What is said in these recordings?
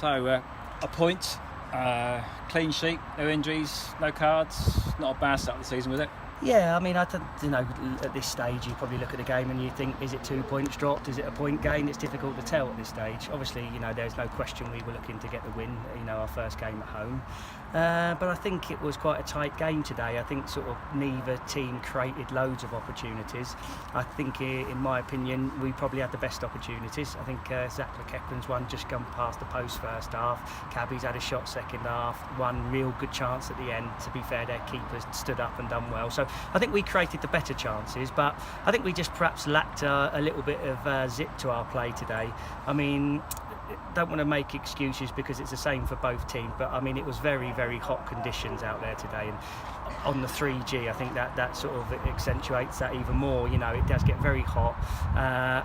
So a point, clean sheet, no injuries, no cards. Not a bad start of the season, was it? Yeah, I mean, at this stage you probably look at the game and you think, is it 2 points dropped? Is it a point gain? It's difficult to tell at this stage. Obviously, there's no question we were looking to get the win, our first game at home. But I think it was quite a tight game today. I think sort of neither team created loads of opportunities. I think, in my opinion, we probably had the best opportunities. I think Zach McEachran's one just gone past the post first half. Cabby's had a shot second half. One real good chance at the end. To be fair, their keeper stood up and done well. So I think we created the better chances, but I think we just perhaps lacked a little bit of zip to our play today. I mean, don't want to make excuses because it's the same for both teams, but I mean, it was very, very hot conditions out there today, and on the 3G I think that sort of accentuates that even more. It does get very hot,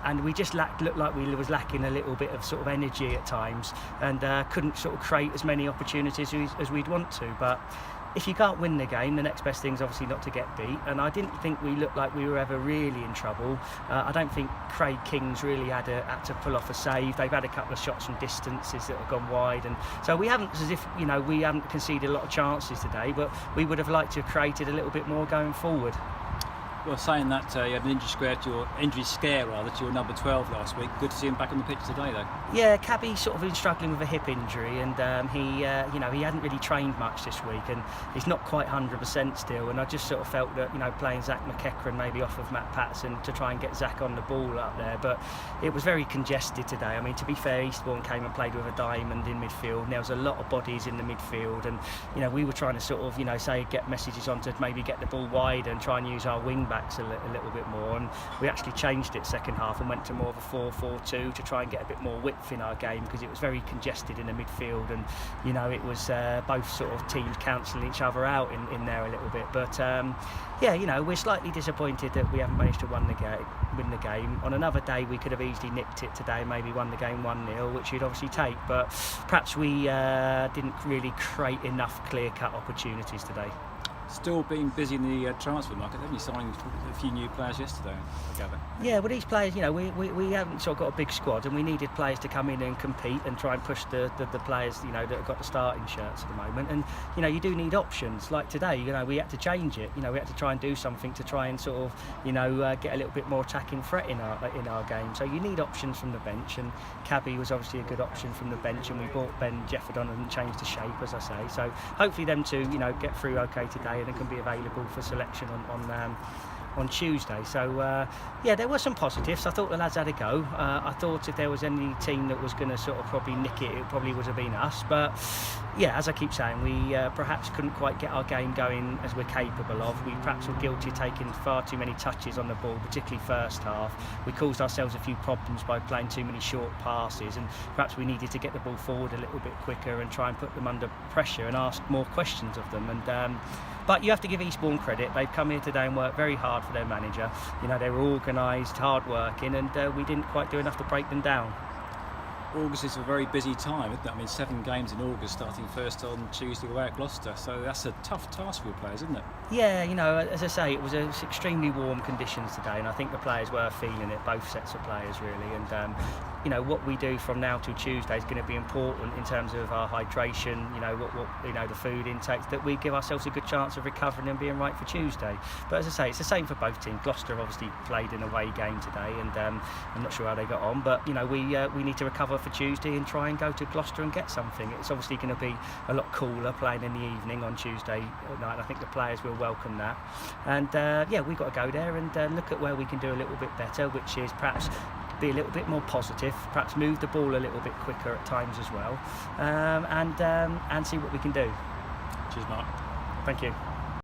and we just looked like we was lacking a little bit of sort of energy at times, and couldn't sort of create as many opportunities as we'd want to. But if you can't win the game, the next best thing is obviously not to get beat, and I didn't think we looked like we were ever really in trouble. I don't think Craig King's really had to pull off a save. They've had a couple of shots from distances that have gone wide, and so we haven't, as if we haven't conceded a lot of chances today, but we would have liked to have created a little bit more going forward. Well, saying that, you had an injury scare to your number 12 last week. Good to see him back on the pitch today, though. Yeah, Cabby's sort of been struggling with a hip injury, and he hadn't really trained much this week, and he's not quite 100% still. And I just sort of felt that playing Zach McEachran maybe off of Matt Patterson to try and get Zach on the ball up there, but it was very congested today. I mean, to be fair, Eastbourne came and played with a diamond in midfield, and there was a lot of bodies in the midfield, and we were trying to sort of get messages on to maybe get the ball wide and try and use our wing backs a little bit more, and we actually changed it second half and went to more of a 4-4-2 to try and get a bit more width in our game, because it was very congested in the midfield, and it was both sort of teams cancelling each other out in there a little bit. But we're slightly disappointed that we haven't managed to win the game. On another day we could have easily nipped it today, maybe won the game 1-0, which you'd obviously take, but perhaps we didn't really create enough clear-cut opportunities today. Still being busy in the transfer market, haven't you? Signed a few new players yesterday, I gather. Yeah, well, these players, we haven't sort of got a big squad, and we needed players to come in and compete and try and push the players, that have got the starting shirts at the moment. And you do need options. Like today, we had to change it. We had to try and do something to try and sort of, get a little bit more attacking threat in our game. So you need options from the bench, and Cabby was obviously a good option from the bench, and we brought Ben Jefford on and changed the shape, as I say. So hopefully them two, get through okay today, and can be available for selection on Tuesday. So there were some positives. I thought the lads had a go. I thought if there was any team that was going to sort of probably nick it, it probably would have been us. But as I keep saying, we perhaps couldn't quite get our game going as we're capable of. We perhaps were guilty of taking far too many touches on the ball, particularly first half. We caused ourselves a few problems by playing too many short passes, and perhaps we needed to get the ball forward a little bit quicker and try and put them under pressure and ask more questions of them. And but you have to give Eastbourne credit. They've come here today and worked very hard for their manager. They were organised, hard-working, and we didn't quite do enough to break them down. August is a very busy time, isn't it? I mean, 7 games in August, starting first on Tuesday away at Gloucester. So that's a tough task for your players, isn't it? Yeah, as I say, it was extremely warm conditions today, and I think the players were feeling it, both sets of players really. And what we do from now till Tuesday is going to be important in terms of our hydration. What the food intakes, that we give ourselves a good chance of recovering and being right for Tuesday. But as I say, it's the same for both teams. Gloucester obviously played an away game today, and I'm not sure how they got on, but we need to recover for Tuesday and try and go to Gloucester and get something. It's obviously going to be a lot cooler playing in the evening on Tuesday night. I think the players will welcome that, and we've got to go there and look at where we can do a little bit better, which is perhaps be a little bit more positive, perhaps move the ball a little bit quicker at times as well, and see what we can do. Cheers, Mark. Thank you.